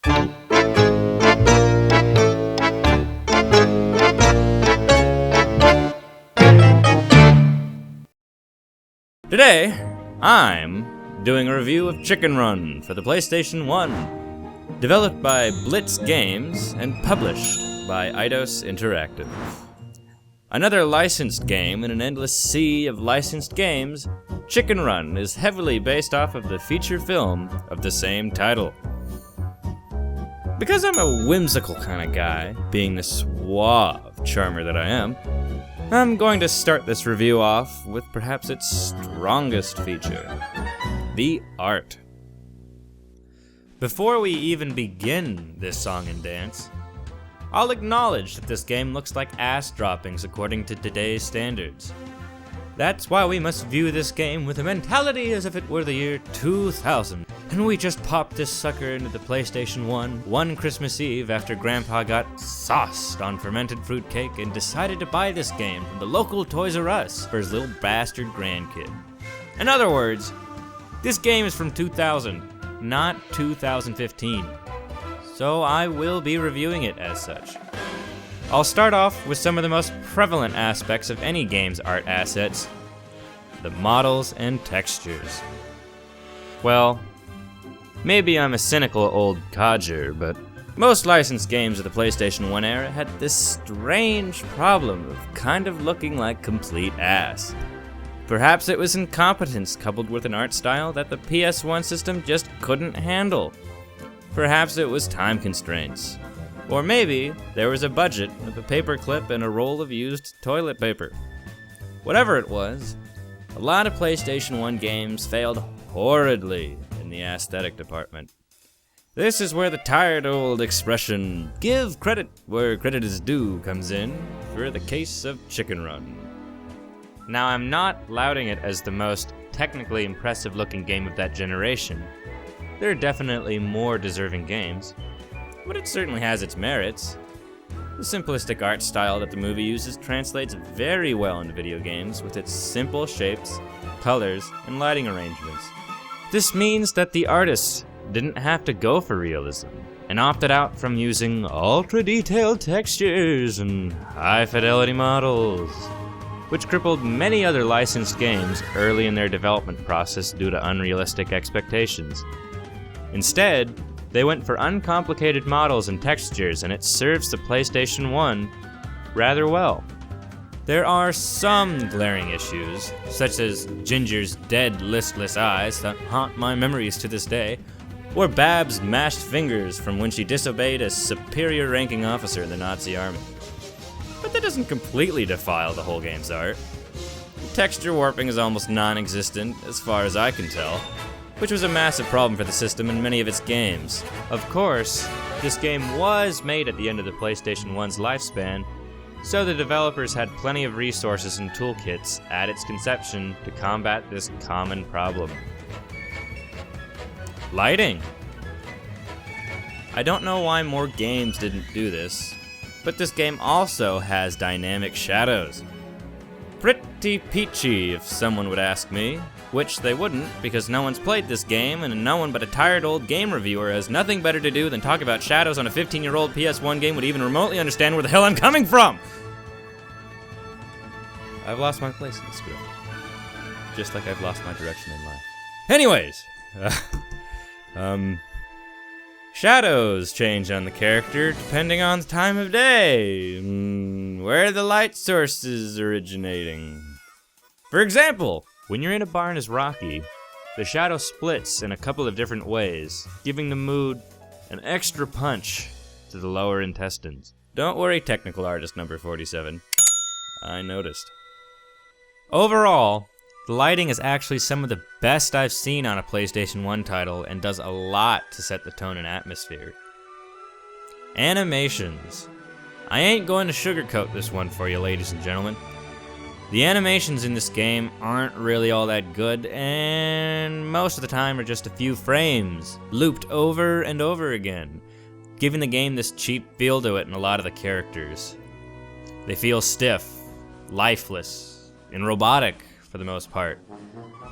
Today, I'm doing a review of Chicken Run for the PlayStation 1, developed by Blitz Games and published by EIDOS Interactive. Another licensed game in an endless sea of licensed games, Chicken Run is heavily based off of the feature film of the same title. Because I'm a whimsical kind of guy, being the suave charmer that I am, I'm going to start this review off with perhaps its strongest feature, the art. Before we even begin this song and dance, I'll acknowledge that this game looks like ass droppings according to today's standards. That's why we must view this game with a mentality as if it were the year 2000, and we just popped this sucker into the PlayStation 1 one Christmas Eve after Grandpa got sauced on fermented fruitcake and decided to buy this game from the local Toys R Us for his little bastard grandkid. In other words, this game is from 2000, not 2015. So I will be reviewing it as such. I'll start off with some of the most prevalent aspects of any game's art assets, the models and textures. Well, maybe I'm a cynical old codger, but most licensed games of the PlayStation 1 era had this strange problem of kind of looking like complete ass. Perhaps it was incompetence coupled with an art style that the PS1 system just couldn't handle. Perhaps it was time constraints. Or maybe there was a budget of a paperclip and a roll of used toilet paper. Whatever it was, a lot of PlayStation 1 games failed horridly in the aesthetic department. This is where the tired old expression, give credit where credit is due, comes in for the case of Chicken Run. Now, I'm not lauding it as the most technically impressive looking game of that generation. There are definitely more deserving games, but it certainly has its merits. The simplistic art style that the movie uses translates very well into video games with its simple shapes, colors, and lighting arrangements. This means that the artists didn't have to go for realism and opted out from using ultra-detailed textures and high-fidelity models, which crippled many other licensed games early in their development process due to unrealistic expectations. Instead, they went for uncomplicated models and textures, and it serves the PlayStation 1 rather well. There are some glaring issues, such as Ginger's dead, listless eyes that haunt my memories to this day, or Bab's mashed fingers from when she disobeyed a superior ranking officer in the Nazi army. But that doesn't completely defile the whole game's art. Texture warping is almost non-existent, as far as I can tell, which was a massive problem for the system in many of its games. Of course, this game was made at the end of the PlayStation 1's lifespan, so the developers had plenty of resources and toolkits at its conception to combat this common problem. Lighting. I don't know why more games didn't do this, but this game also has dynamic shadows. Pretty peachy, if someone would ask me. Which they wouldn't, because no one's played this game, and no one but a tired old game reviewer has nothing better to do than talk about shadows on a 15-year-old PS1 game would even remotely understand where the hell I'm coming from! I've lost my place in this group. Just like I've lost my direction in life. Anyways! Shadows change on the character depending on the time of day, where the light source is originating. For example, when you're in a barn as Rocky, the shadow splits in a couple of different ways, giving the mood an extra punch to the lower intestines. Don't worry, technical artist number 47. I noticed. Overall, the lighting is actually some of the best I've seen on a PlayStation 1 title and does a lot to set the tone and atmosphere. Animations. I ain't going to sugarcoat this one for you, ladies and gentlemen. The animations in this game aren't really all that good, and most of the time are just a few frames, looped over and over again, giving the game this cheap feel to it in a lot of the characters. They feel stiff, lifeless, and robotic for the most part,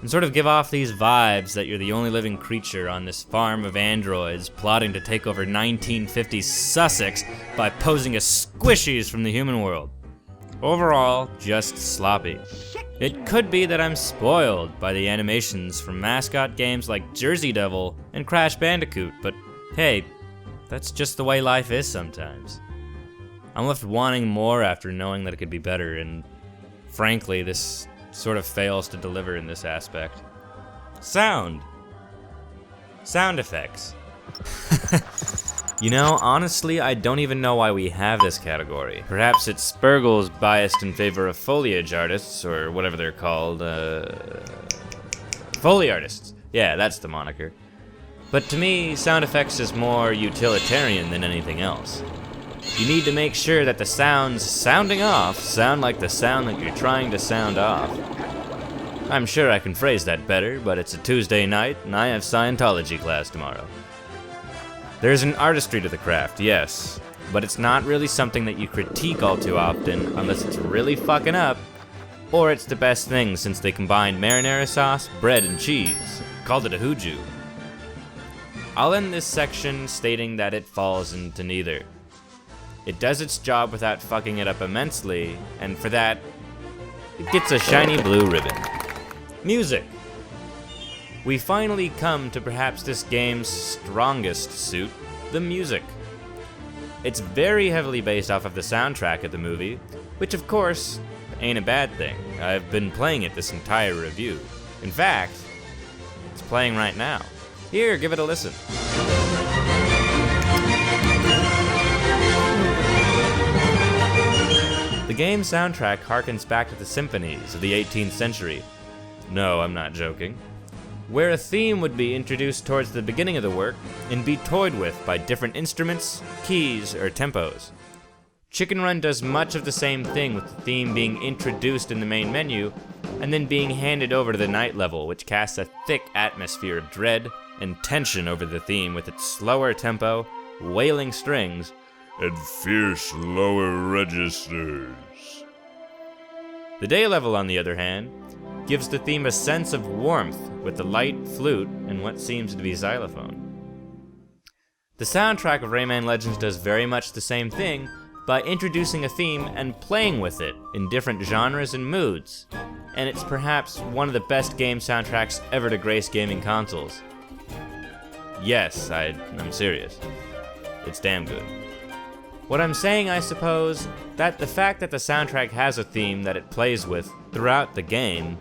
and sort of give off these vibes that you're the only living creature on this farm of androids plotting to take over 1950s Sussex by posing as squishies from the human world. Overall, just sloppy. It could be that I'm spoiled by the animations from mascot games like Jersey Devil and Crash Bandicoot, but hey, that's just the way life is sometimes. I'm left wanting more after knowing that it could be better, and frankly, this sort of fails to deliver in this aspect. Sound effects. You know, honestly, I don't even know why we have this category. Perhaps it's Spurgle's biased in favor of foliage artists, or whatever they're called, Foley artists. Yeah, that's the moniker. But to me, sound effects is more utilitarian than anything else. You need to make sure that the sounds sounding off sound like the sound that you're trying to sound off. I'm sure I can phrase that better, but it's a Tuesday night, and I have Scientology class tomorrow. There's an artistry to the craft, yes, but it's not really something that you critique all too often unless it's really fucking up, or it's the best thing since they combined marinara sauce, bread, and cheese. Called it a hooju. I'll end this section stating that it falls into neither. It does its job without fucking it up immensely, and for that, it gets a shiny blue ribbon. Music. We finally come to perhaps this game's strongest suit, the music. It's very heavily based off of the soundtrack of the movie, which of course ain't a bad thing. I've been playing it this entire review. In fact, it's playing right now. Here, give it a listen. The game's soundtrack harkens back to the symphonies of the 18th century. No, I'm not joking. Where a theme would be introduced towards the beginning of the work and be toyed with by different instruments, keys, or tempos. Chicken Run does much of the same thing, with the theme being introduced in the main menu and then being handed over to the night level, which casts a thick atmosphere of dread and tension over the theme with its slower tempo, wailing strings, and fierce lower registers. The day level, on the other hand, gives the theme a sense of warmth with the light flute and what seems to be xylophone. The soundtrack of Rayman Legends does very much the same thing by introducing a theme and playing with it in different genres and moods, and it's perhaps one of the best game soundtracks ever to grace gaming consoles. Yes, I'm serious. It's damn good. What I'm saying, I suppose, that the fact that the soundtrack has a theme that it plays with throughout the game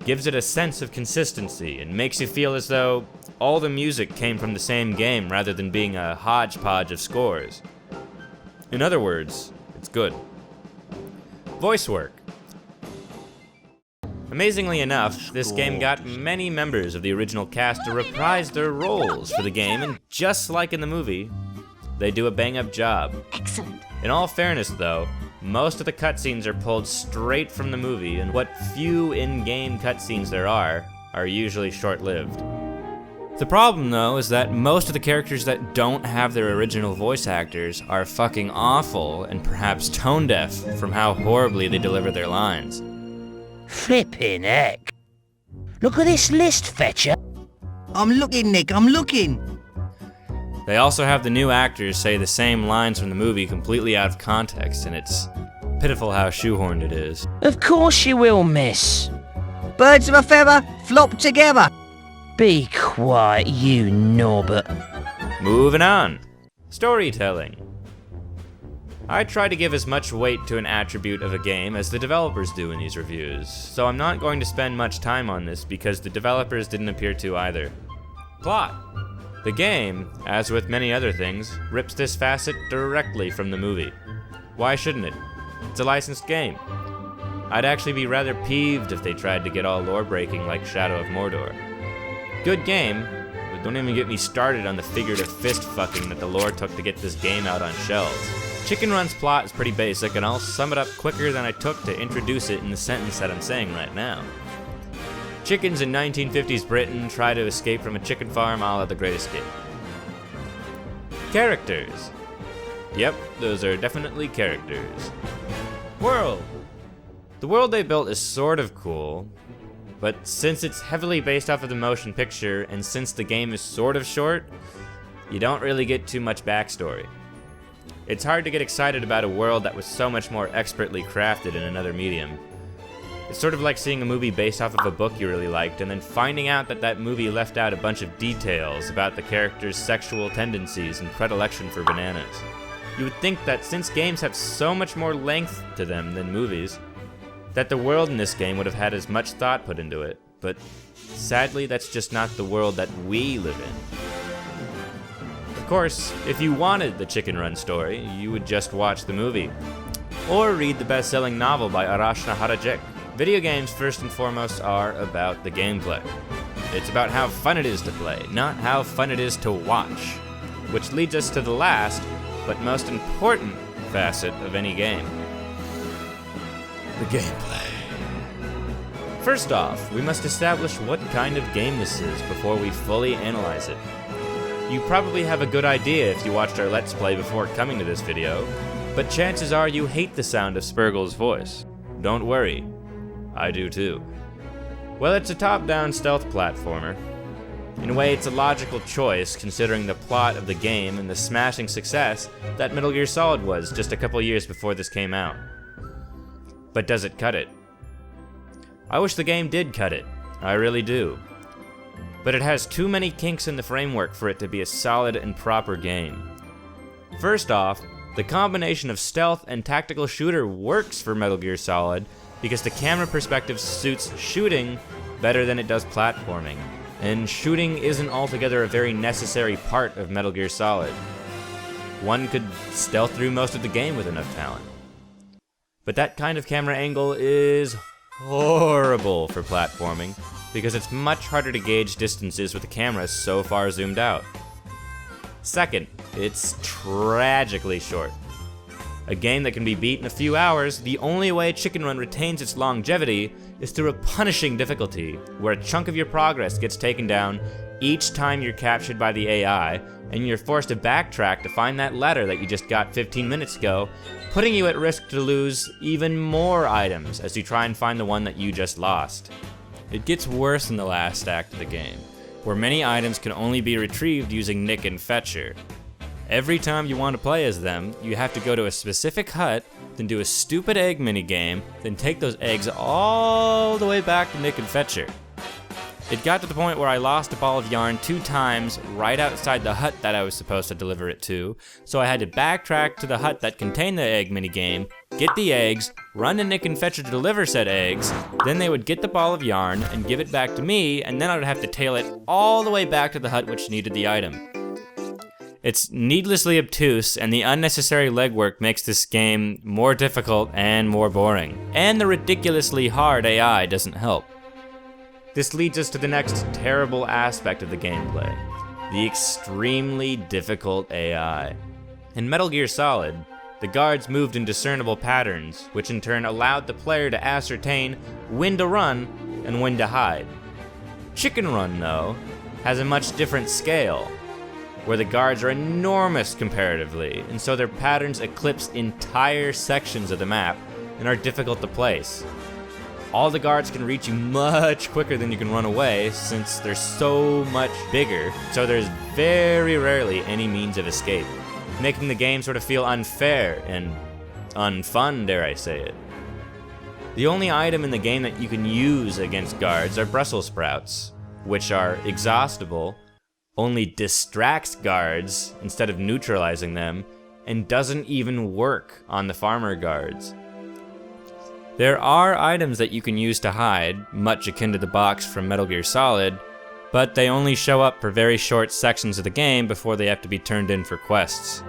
gives it a sense of consistency and makes you feel as though all the music came from the same game rather than being a hodgepodge of scores. In other words, it's good. Voice work. Amazingly enough, this game got many members of the original cast to reprise their roles for the game, and just like in the movie, they do a bang-up job. Excellent. In all fairness, though, most of the cutscenes are pulled straight from the movie, and what few in-game cutscenes there are usually short-lived. The problem, though, is that most of the characters that don't have their original voice actors are fucking awful and perhaps tone-deaf from how horribly they deliver their lines. Flippin' heck. Look at this list, Fetcher. I'm looking, Nick, I'm looking. They also have the new actors say the same lines from the movie completely out of context, and it's pitiful how shoehorned it is. Of course you will, miss. Birds of a feather flop together. Be quiet, you Norbert. Moving on. Storytelling. I try to give as much weight to an attribute of a game as the developers do in these reviews, so I'm not going to spend much time on this because the developers didn't appear to either. Plot. The game, as with many other things, rips this facet directly from the movie. Why shouldn't it? It's a licensed game. I'd actually be rather peeved if they tried to get all lore-breaking like Shadow of Mordor. Good game, but don't even get me started on the figurative fist-fucking that the lore took to get this game out on shelves. Chicken Run's plot is pretty basic, and I'll sum it up quicker than I took to introduce it in the sentence that I'm saying right now. Chickens in 1950s Britain try to escape from a chicken farm a la The Great Escape. Characters. Yep, those are definitely characters. World. The world they built is sort of cool, but since it's heavily based off of the motion picture, and since the game is sort of short, you don't really get too much backstory. It's hard to get excited about a world that was so much more expertly crafted in another medium. It's sort of like seeing a movie based off of a book you really liked, and then finding out that that movie left out a bunch of details about the character's sexual tendencies and predilection for bananas. You would think that since games have so much more length to them than movies, that the world in this game would have had as much thought put into it, but sadly that's just not the world that we live in. Of course, if you wanted the Chicken Run story, you would just watch the movie, or read the best-selling novel by Arashna Harajek. Video games, first and foremost, are about the gameplay. It's about how fun it is to play, not how fun it is to watch. Which leads us to the last, but most important facet of any game. The gameplay. First off, we must establish what kind of game this is before we fully analyze it. You probably have a good idea if you watched our Let's Play before coming to this video, but chances are you hate the sound of Spurgle's voice. Don't worry. I do too. Well, it's a top-down stealth platformer. In a way, it's a logical choice considering the plot of the game and the smashing success that Metal Gear Solid was just a couple years before this came out. But does it cut it? I wish the game did cut it. I really do. But it has too many kinks in the framework for it to be a solid and proper game. First off, the combination of stealth and tactical shooter works for Metal Gear Solid because the camera perspective suits shooting better than it does platforming, and shooting isn't altogether a very necessary part of Metal Gear Solid. One could stealth through most of the game with enough talent. But that kind of camera angle is horrible for platforming, because it's much harder to gauge distances with the camera so far zoomed out. Second, it's tragically short. A game that can be beat in a few hours, the only way Chicken Run retains its longevity is through a punishing difficulty, where a chunk of your progress gets taken down each time you're captured by the AI, and you're forced to backtrack to find that letter that you just got 15 minutes ago, putting you at risk to lose even more items as you try and find the one that you just lost. It gets worse in the last act of the game, where many items can only be retrieved using Nick and Fetcher. Every time you want to play as them, you have to go to a specific hut, then do a stupid egg minigame, then take those eggs all the way back to Nick and Fetcher. It got to the point where I lost a ball of yarn 2 times right outside the hut that I was supposed to deliver it to, so I had to backtrack to the hut that contained the egg minigame, get the eggs, run to Nick and Fetcher to deliver said eggs, then they would get the ball of yarn and give it back to me, and then I would have to tail it all the way back to the hut which needed the item. It's needlessly obtuse, and the unnecessary legwork makes this game more difficult and more boring. And the ridiculously hard AI doesn't help. This leads us to the next terrible aspect of the gameplay: the extremely difficult AI. In Metal Gear Solid, the guards moved in discernible patterns, which in turn allowed the player to ascertain when to run and when to hide. Chicken Run, though, has a much different scale, where the guards are enormous comparatively, and so their patterns eclipse entire sections of the map and are difficult to place. All the guards can reach you much quicker than you can run away, since they're so much bigger, so there's very rarely any means of escape, making the game sort of feel unfair and unfun, dare I say it. The only item in the game that you can use against guards are Brussels sprouts, which are exhaustible, only distracts guards instead of neutralizing them, and doesn't even work on the farmer guards. There are items that you can use to hide, much akin to the box from Metal Gear Solid, but they only show up for very short sections of the game before they have to be turned in for quests.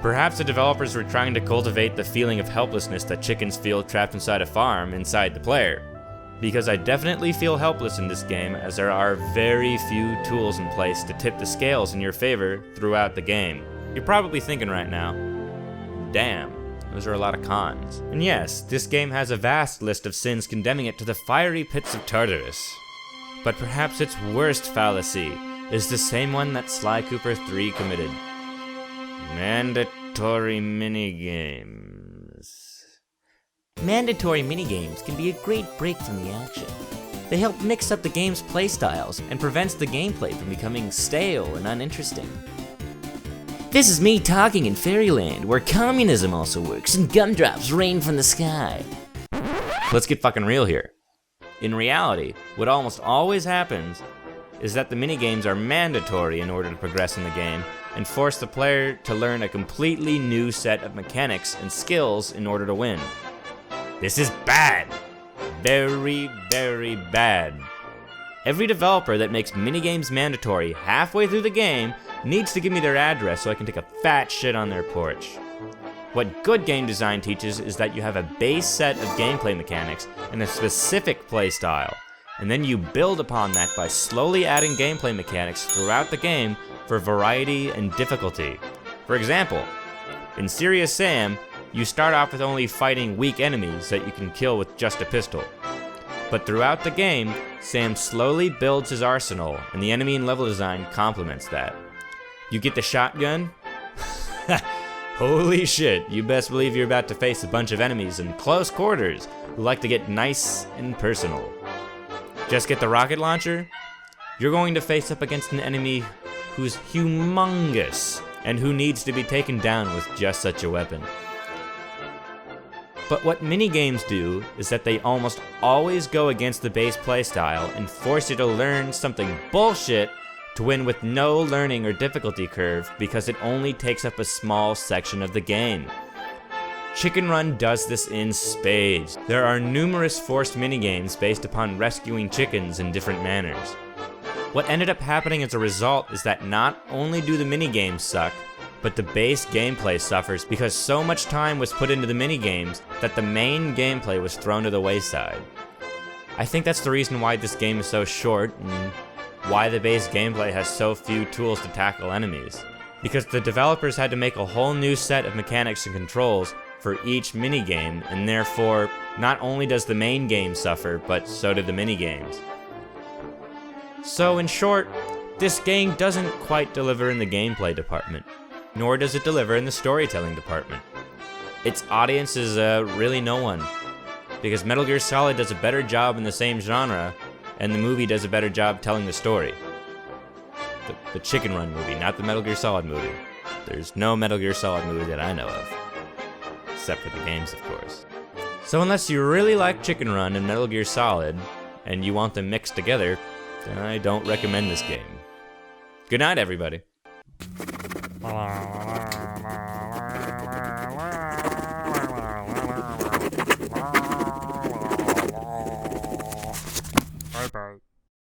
Perhaps the developers were trying to cultivate the feeling of helplessness that chickens feel trapped inside a farm inside the player, because I definitely feel helpless in this game, as there are very few tools in place to tip the scales in your favor throughout the game. You're probably thinking right now, damn, those are a lot of cons. And yes, this game has a vast list of sins condemning it to the fiery pits of Tartarus. But perhaps its worst fallacy is the same one that Sly Cooper 3 committed. Mandatory minigames. Mandatory minigames can be a great break from the action. They help mix up the game's playstyles and prevents the gameplay from becoming stale and uninteresting. This is me talking in Fairyland, where communism also works and gumdrops rain from the sky. Let's get fucking real here. In reality, what almost always happens is that the minigames are mandatory in order to progress in the game and force the player to learn a completely new set of mechanics and skills in order to win. This is bad. Very, very bad. Every developer that makes minigames mandatory halfway through the game needs to give me their address so I can take a fat shit on their porch. What good game design teaches is that you have a base set of gameplay mechanics and a specific playstyle, and then you build upon that by slowly adding gameplay mechanics throughout the game for variety and difficulty. For example, in Serious Sam, you start off with only fighting weak enemies that you can kill with just a pistol. But throughout the game, Sam slowly builds his arsenal, and the enemy and level design complements that. You get the shotgun? Holy shit, you best believe you're about to face a bunch of enemies in close quarters who like to get nice and personal. Just get the rocket launcher? You're going to face up against an enemy who's humongous and who needs to be taken down with just such a weapon. But what minigames do is that they almost always go against the base playstyle and force you to learn something bullshit to win with no learning or difficulty curve because it only takes up a small section of the game. Chicken Run does this in spades. There are numerous forced minigames based upon rescuing chickens in different manners. What ended up happening as a result is that not only do the minigames suck, but the base gameplay suffers because so much time was put into the minigames that the main gameplay was thrown to the wayside. I think that's the reason why this game is so short and why the base gameplay has so few tools to tackle enemies. Because the developers had to make a whole new set of mechanics and controls for each minigame, and therefore, not only does the main game suffer, but so do the minigames. So in short, this game doesn't quite deliver in the gameplay department, nor does it deliver in the storytelling department. Its audience is really no one, because Metal Gear Solid does a better job in the same genre, and the movie does a better job telling the story. The Chicken Run movie, not the Metal Gear Solid movie. There's no Metal Gear Solid movie that I know of. Except for the games, of course. So unless you really like Chicken Run and Metal Gear Solid, and you want them mixed together, then I don't recommend this game. Good night, everybody.